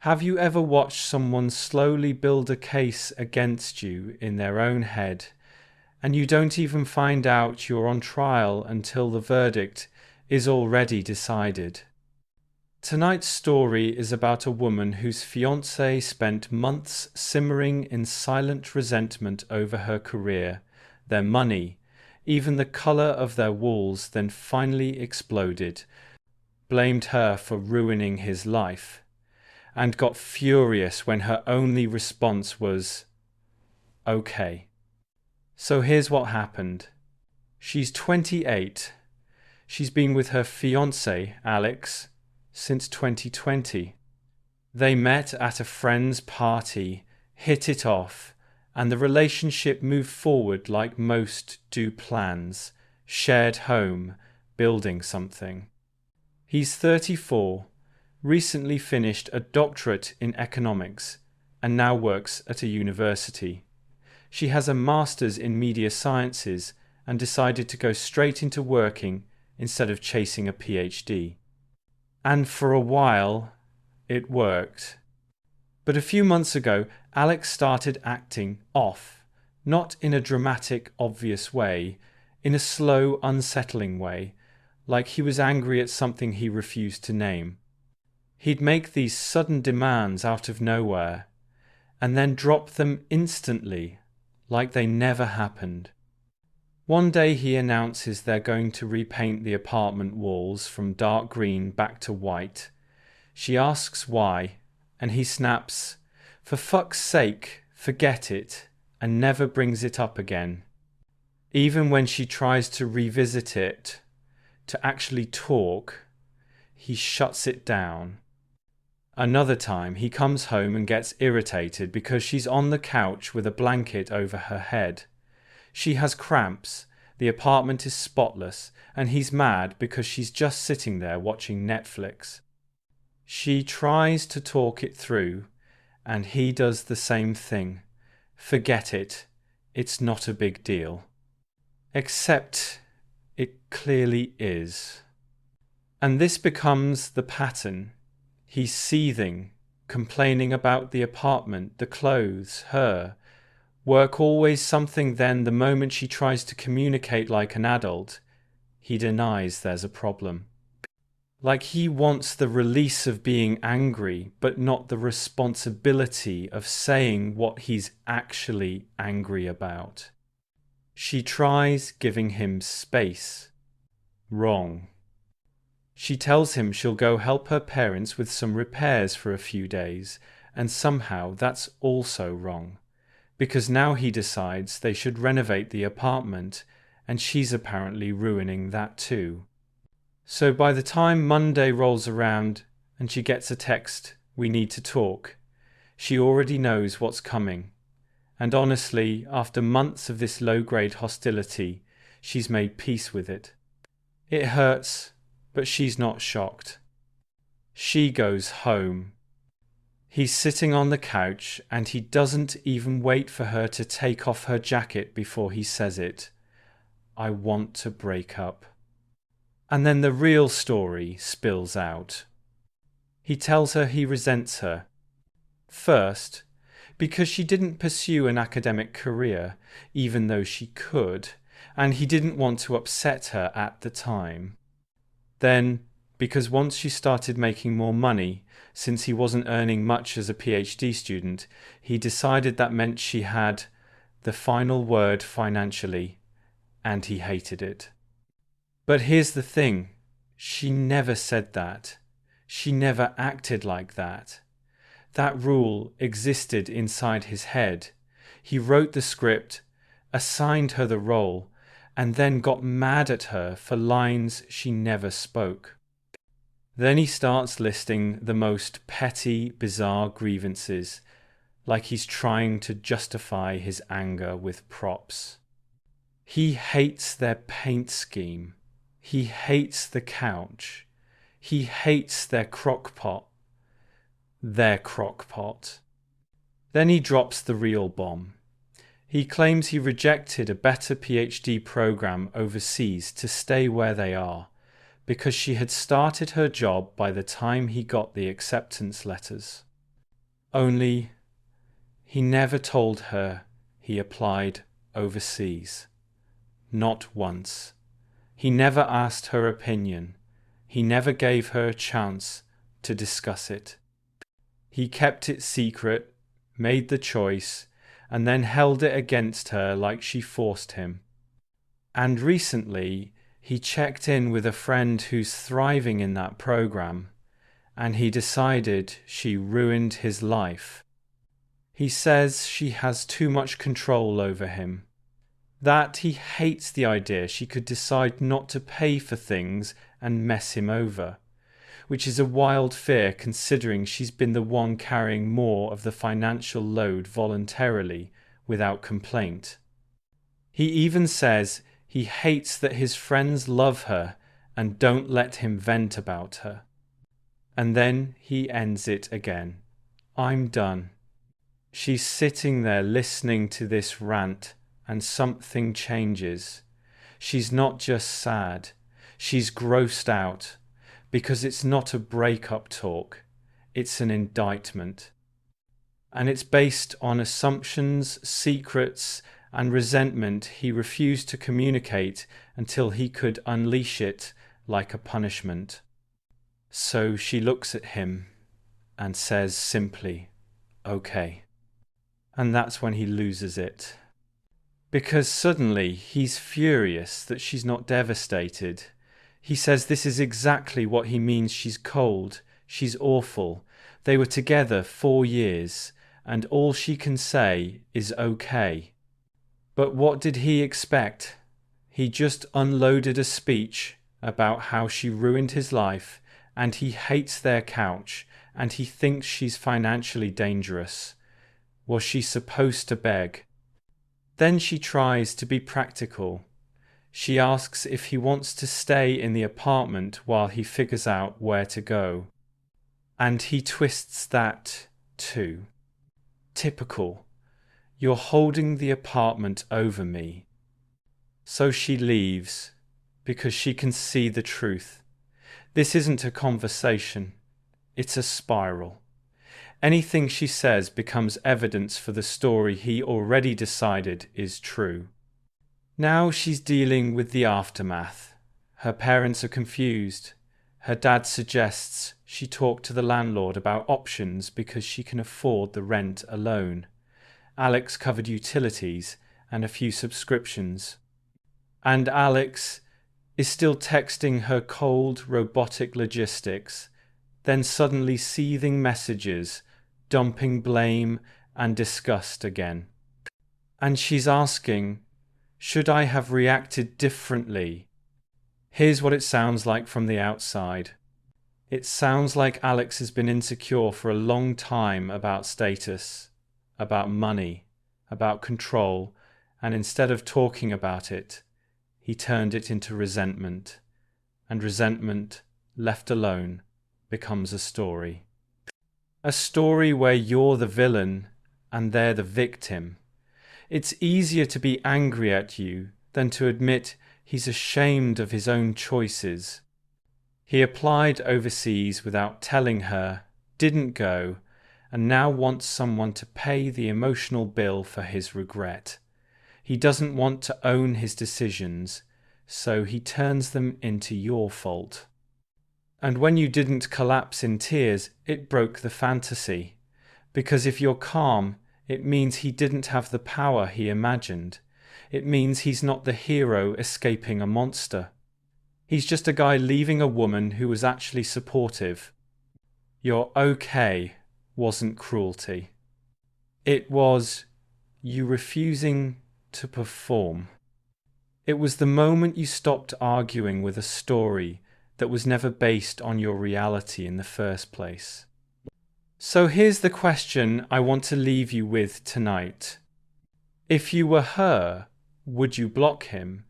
Have you ever watched someone slowly build a case against you in their own head, and you don't even find out you're on trial until the verdict is already decided? Tonight's story is about a woman whose fiancé spent months simmering in silent resentment over her career, their money, even the color of their walls, then finally exploded, blamed her for ruining his life, and got furious when her only response was, "Okay." So here's what happened. She's 28. She's been with her fiancé, Alex, since 2020. They met at a friend's party, hit it off, and the relationship moved forward like most do plans, shared home, building something. He's 34, recently finished a doctorate in economics, and now works at a university. She has a master's in media sciences and decided to go straight into working instead of chasing a PhD. And for a while, it worked. But a few months ago, Alex started acting off, not in a dramatic, obvious way, in a slow, unsettling way, like he was angry at something he refused to name. He'd make these sudden demands out of nowhere, and then drop them instantly, like they never happened. One day he announces they're going to repaint the apartment walls from dark green back to white. She asks why, and he snaps, "For fuck's sake, forget it," and never brings it up again. Even when she tries to revisit it, to actually talk, he shuts it down. Another time he comes home and gets irritated because she's on the couch with a blanket over her head. She has cramps, the apartment is spotless, and he's mad because she's just sitting there watching Netflix. She tries to talk it through, and he does the same thing. Forget it, it's not a big deal. Except it clearly is. And this becomes the pattern. He's seething, complaining about the apartment, the clothes, her. Work always something, then the moment she tries to communicate like an adult, he denies there's a problem. Like he wants the release of being angry, but not the responsibility of saying what he's actually angry about. She tries giving him space. Wrong. She tells him she'll go help her parents with some repairs for a few days, and somehow that's also wrong, because now he decides they should renovate the apartment, and she's apparently ruining that too. So by the time Monday rolls around and she gets a text, "We need to talk," she already knows what's coming. And honestly, after months of this low-grade hostility, she's made peace with it. It hurts, but she's not shocked. She goes home. He's sitting on the couch, and he doesn't even wait for her to take off her jacket before he says it. "I want to break up." And then the real story spills out. He tells her he resents her. First, because she didn't pursue an academic career, even though she could, and he didn't want to upset her at the time. Then, because once she started making more money, since he wasn't earning much as a PhD student, he decided that meant she had the final word financially, and he hated it. But here's the thing, she never said that. She never acted like that. That rule existed inside his head. He wrote the script, assigned her the role, and then got mad at her for lines she never spoke. Then he starts listing the most petty, bizarre grievances, like he's trying to justify his anger with props. He hates their paint scheme. He hates the couch. He hates their crock pot. Their crock pot. Then he drops the real bomb. He claims he rejected a better PhD program overseas to stay where they are, because she had started her job by the time he got the acceptance letters. Only he never told her he applied overseas. Not once. He never asked her opinion. He never gave her a chance to discuss it. He kept it secret, made the choice, and then held it against her like she forced him. And recently, he checked in with a friend who's thriving in that program, and he decided she ruined his life. He says she has too much control over him, that he hates the idea she could decide not to pay for things and mess him over, which is a wild fear considering she's been the one carrying more of the financial load voluntarily without complaint. He even says he hates that his friends love her and don't let him vent about her. And then he ends it again. I'm done. She's sitting there listening to this rant, and something changes. She's not just sad, she's grossed out, because it's not a breakup talk, it's an indictment. And it's based on assumptions, secrets, and resentment he refused to communicate until he could unleash it like a punishment. So she looks at him and says simply, "Okay." And that's when he loses it. Because suddenly he's furious that she's not devastated. He says this is exactly what he means. She's cold, she's awful. They were together 4 years, and all she can say is okay. But what did he expect? He just unloaded a speech about how she ruined his life, and he hates their couch, and he thinks she's financially dangerous. Was she supposed to beg? Then she tries to be practical. She asks if he wants to stay in the apartment while he figures out where to go. And he twists that too. Typical. You're holding the apartment over me. So she leaves, because she can see the truth. This isn't a conversation. It's a spiral. Anything she says becomes evidence for the story he already decided is true. Now she's dealing with the aftermath. Her parents are confused. Her dad suggests she talk to the landlord about options because she can afford the rent alone. Alex covered utilities and a few subscriptions. And Alex is still texting her cold, robotic logistics, then suddenly seething messages, dumping blame and disgust again. And she's asking, should I have reacted differently? Here's what it sounds like from the outside. It sounds like Alex has been insecure for a long time about status, about money, about control, and instead of talking about it, he turned it into resentment. And resentment, left alone, becomes a story. A story where you're the villain and they're the victim. It's easier to be angry at you than to admit he's ashamed of his own choices. He applied overseas without telling her, didn't go, and now wants someone to pay the emotional bill for his regret. He doesn't want to own his decisions, so he turns them into your fault. And when you didn't collapse in tears, it broke the fantasy. Because if you're calm, it means he didn't have the power he imagined. It means he's not the hero escaping a monster. He's just a guy leaving a woman who was actually supportive. Your okay wasn't cruelty. It was you refusing to perform. It was the moment you stopped arguing with a story that was never based on your reality in the first place. So here's the question I want to leave you with tonight. If you were her, would you block him,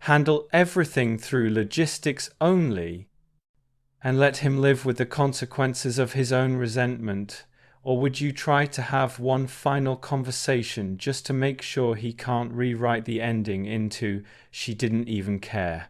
handle everything through logistics only, and let him live with the consequences of his own resentment? Or would you try to have one final conversation just to make sure he can't rewrite the ending into "she didn't even care"?